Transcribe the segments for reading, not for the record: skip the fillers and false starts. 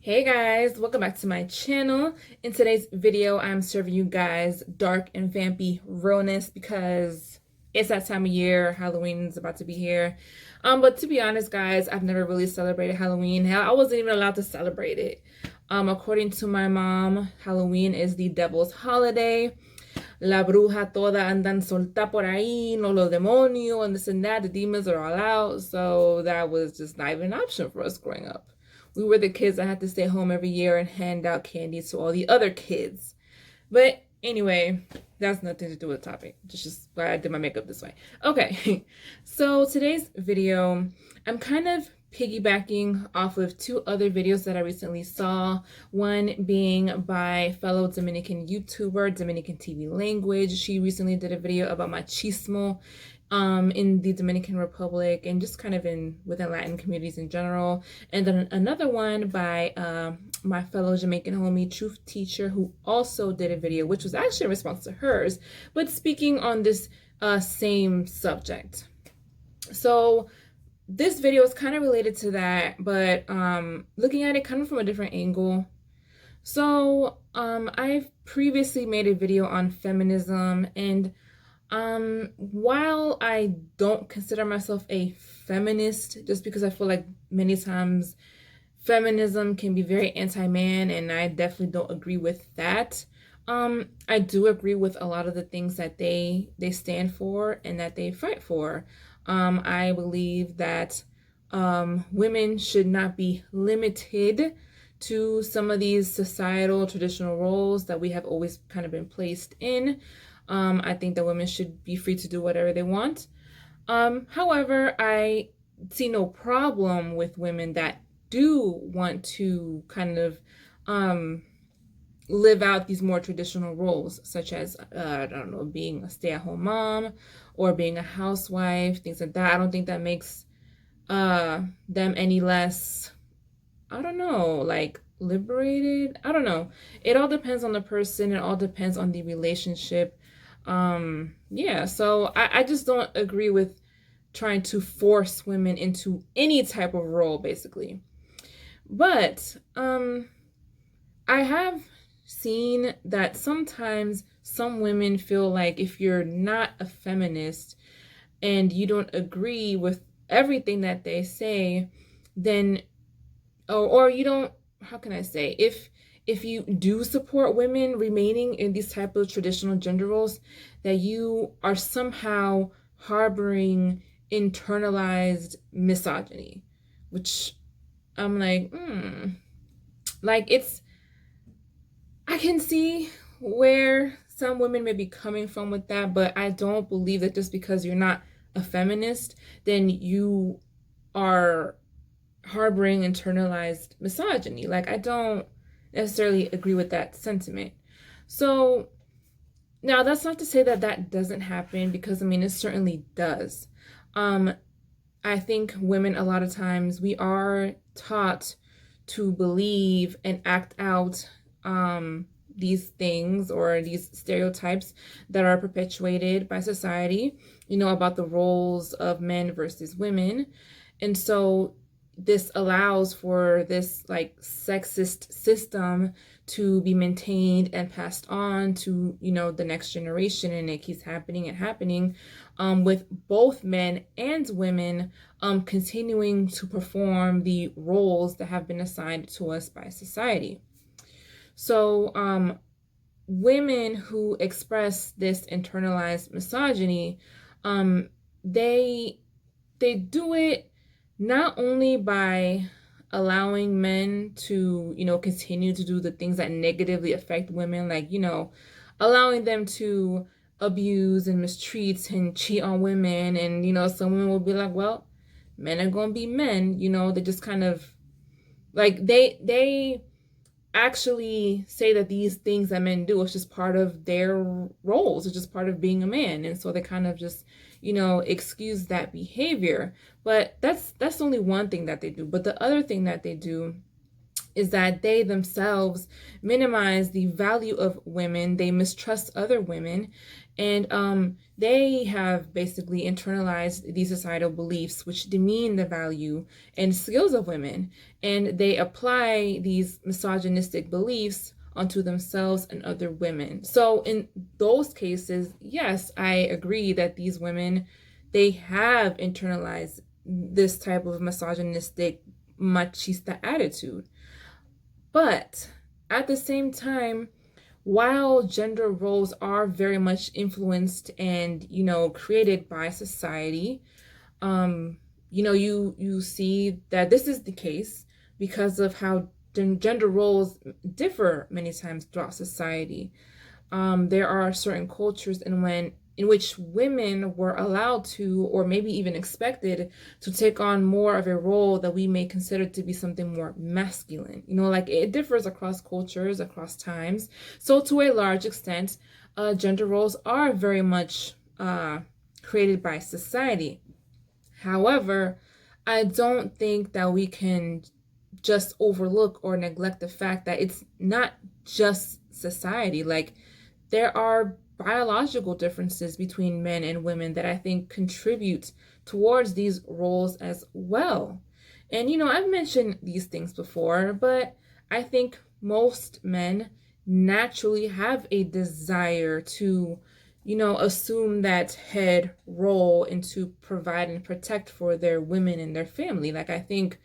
Hey guys, welcome back to my channel. In today's video, I'm serving you guys dark and vampy realness because it's that time of year. Halloween's about to be here. But to be honest, guys, I've never really celebrated Halloween. Hell, I wasn't even allowed to celebrate it. According to my mom, Halloween is the devil's holiday. La bruja toda andan solta por ahí, no lo demonio, and this and that. The demons are all out. So that was just not even an option for us growing up. We were the kids that had to stay home every year and hand out candies to all the other kids. But anyway, that's nothing to do with the topic. Just why I did my makeup this way. Okay, so today's video, I'm kind of piggybacking off of two other videos that I recently saw. One being by fellow Dominican YouTuber, Dominican TV Language. She recently did a video about machismo in the Dominican Republic and just kind of within Latin communities in general. And then another one by my fellow Jamaican homie, Truth Teacher, who also did a video, which was actually in response to hers, but speaking on this same subject. So this video is kind of related to that, but looking at it kind of from a different angle. So I've previously made a video on feminism, and while I don't consider myself a feminist, just because I feel like many times feminism can be very anti-man, and I definitely don't agree with that. I do agree with a lot of the things that they stand for and that they fight for. I believe that women should not be limited to some of these societal traditional roles that we have always kind of been placed in. I think that women should be free to do whatever they want. However, I see no problem with women that do want to kind of live out these more traditional roles, such as, I don't know, being a stay-at-home mom or being a housewife, things like that. I don't think that makes them any less, I don't know, like liberated. I don't know. It all depends on the person. It all depends on the relationship. Yeah, so I just don't agree with trying to force women into any type of role, basically. But I have seen that sometimes some women feel like if you're not a feminist and you don't agree with everything that they say, then or you don't, how can I say, if you do support women remaining in these type of traditional gender roles, that you are somehow harboring internalized misogyny, which I'm like I can see where some women may be coming from with that, but I don't believe that just because you're not a feminist, then you are harboring internalized misogyny. Like, I don't necessarily agree with that sentiment. So now that's not to say that that doesn't happen, because I mean, it certainly does. I think women, a lot of times, we are taught to believe and act out these things or these stereotypes that are perpetuated by society, you know, about the roles of men versus women. And so this allows for this like sexist system to be maintained and passed on to, you know, the next generation, and it keeps happening and happening, with both men and women continuing to perform the roles that have been assigned to us by society. So women who express this internalized misogyny, they do it not only by allowing men to, you know, continue to do the things that negatively affect women, like, you know, allowing them to abuse and mistreat and cheat on women. And, you know, some women will be like, well, men are going to be men, you know. They just kind of, like, they actually say that these things that men do is just part of their roles. It's just part of being a man. And so they kind of just, you know, excuse that behavior. But that's only one thing that they do. But the other thing that they do is that they themselves minimize the value of women. They mistrust other women. And they have basically internalized these societal beliefs which demean the value and skills of women, and they apply these misogynistic beliefs onto themselves and other women. So in those cases, yes, I agree that these women, they have internalized this type of misogynistic machista attitude. But at the same time, while gender roles are very much influenced and, created by society, um, you see that this is the case because of how gender roles differ many times throughout society. There are certain cultures in which women were allowed to, or maybe even expected to, take on more of a role that we may consider to be something more masculine. Like it differs across cultures, across times. So to a large extent, gender roles are very much created by society. However, I don't think that we can just overlook or neglect the fact that it's not just society. Like, there are biological differences between men and women that I think contribute towards these roles as well. And, I've mentioned these things before, but I think most men naturally have a desire to, assume that head role and to provide and protect for their women and their family. Like, I think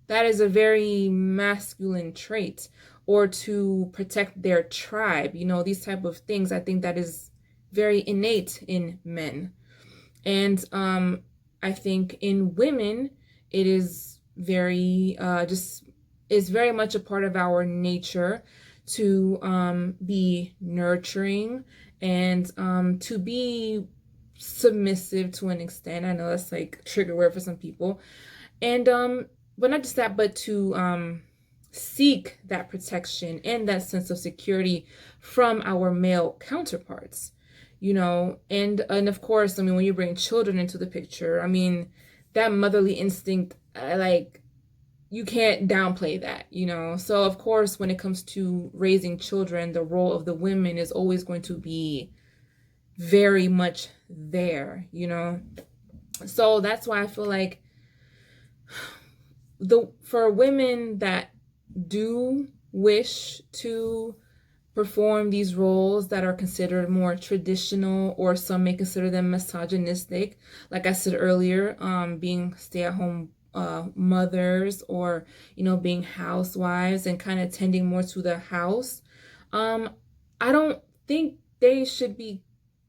that is a very masculine trait, or to protect their tribe, these type of things. I think that is very innate in men. And I think in women, it is very just is very much a part of our nature to be nurturing and to be submissive to an extent. I know that's like trigger word for some people. And but not just that, but to seek that protection and that sense of security from our male counterparts, and of course, I mean, when you bring children into the picture, I mean, that motherly instinct, like, you can't downplay that, So of course, when it comes to raising children, the role of the women is always going to be very much there, So that's why I feel like for women that do wish to perform these roles that are considered more traditional, or some may consider them misogynistic, like I said earlier, being stay-at-home mothers, or being housewives and kind of tending more to the house, I don't think they should be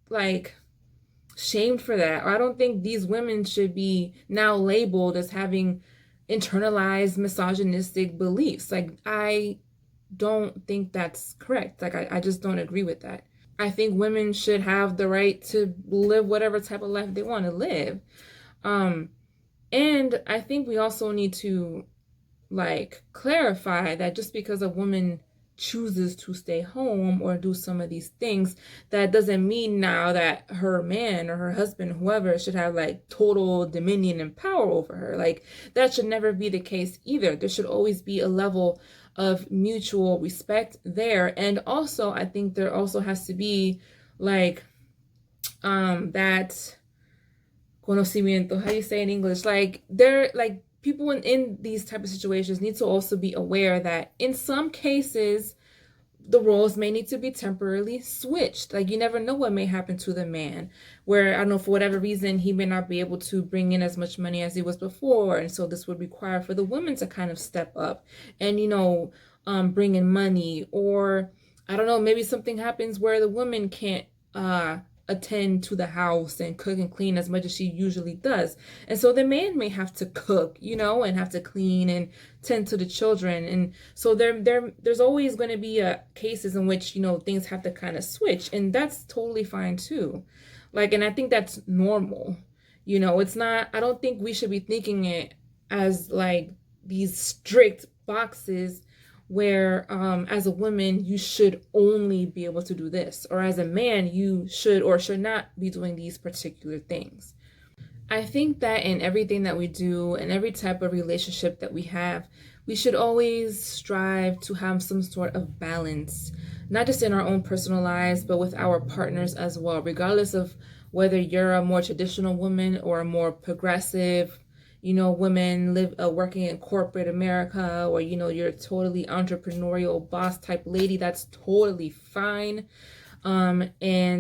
like shamed for that. Or I don't think these women should be now labeled as having internalized misogynistic beliefs. Like, I don't think that's correct. Like, I just don't agree with that. I think women should have the right to live whatever type of life they want to live. And I think we also need to, like, clarify that just because a woman chooses to stay home or do some of these things, that doesn't mean now that her man or her husband, whoever, should have like total dominion and power over her. Like, that should never be the case either. There should always be a level of mutual respect there. And also, I think there also has to be like that conocimiento, how you say in English, like, people in these type of situations need to also be aware that in some cases the roles may need to be temporarily switched. Like, you never know what may happen to the man, where, I don't know, for whatever reason, he may not be able to bring in as much money as he was before, and so this would require for the women to kind of step up and bring in money. Or, I don't know, maybe something happens where the woman can't attend to the house and cook and clean as much as she usually does, and so the man may have to cook, and have to clean and tend to the children. And so there's always going to be cases in which things have to kind of switch, and that's totally fine too. Like, and I think that's normal. It's not, I don't think we should be thinking it as like these strict boxes where as a woman you should only be able to do this, or as a man you should or should not be doing these particular things. I think that in everything that we do, and every type of relationship that we have, we should always strive to have some sort of balance, not just in our own personal lives, but with our partners as well, regardless of whether you're a more traditional woman or a more progressive, women working in corporate America, or, you're a totally entrepreneurial boss type lady. That's totally fine. And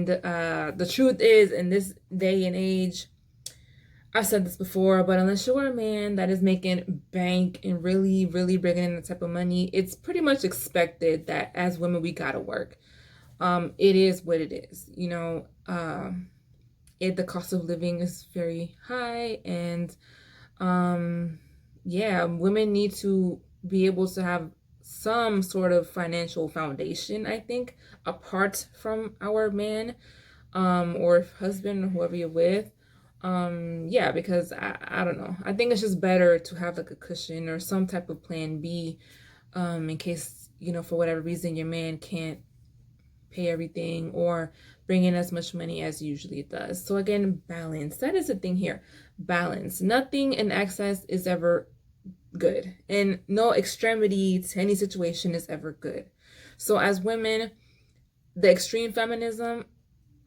the truth is, in this day and age, I've said this before, but unless you're a man that is making bank and really, really bringing in the type of money, it's pretty much expected that as women, we gotta work. It is what it is. The cost of living is very high, and yeah, women need to be able to have some sort of financial foundation, I think, apart from our man, or husband, or whoever you're with. Yeah, because I don't know. I think it's just better to have like a cushion or some type of plan B, in case, for whatever reason your man can't pay everything or bring in as much money as usually it does. So again, balance. That is the thing here. Balance. Nothing in excess is ever good, and no extremity to any situation is ever good. So as women, the extreme feminism,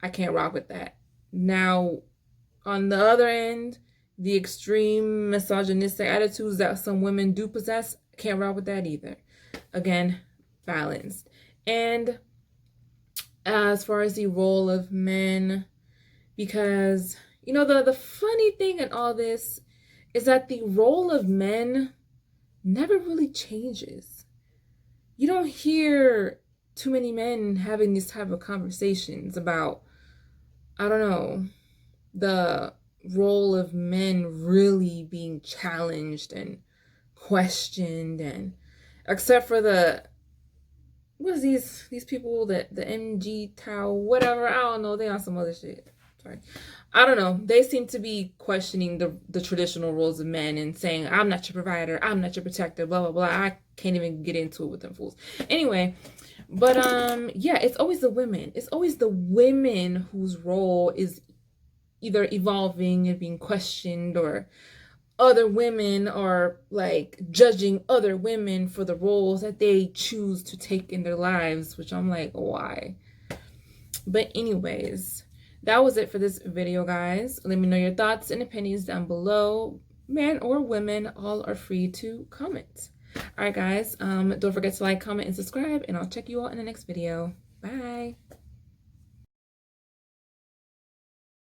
I can't rock with that. Now, on the other end, the extreme misogynistic attitudes that some women do possess, can't rock with that either. Again, balanced. And as far as the role of men, because the funny thing in all this is that the role of men never really changes. You don't hear too many men having these type of conversations about, I don't know, the role of men really being challenged and questioned, and except for what's these people, that the MG Tau, whatever, I don't know, they on some other shit. Sorry. I don't know. They seem to be questioning the traditional roles of men and saying, I'm not your provider, I'm not your protector, blah blah blah. I can't even get into it with them fools. Anyway, but yeah, it's always the women. It's always the women whose role is either evolving and being questioned, or other women are like judging other women for the roles that they choose to take in their lives, which I'm like, why? But anyways, that was it for this video, guys. Let me know your thoughts and opinions down below. Men or women, all are free to comment. All right, guys, don't forget to like, comment, and subscribe, and I'll check you all in the next video. Bye.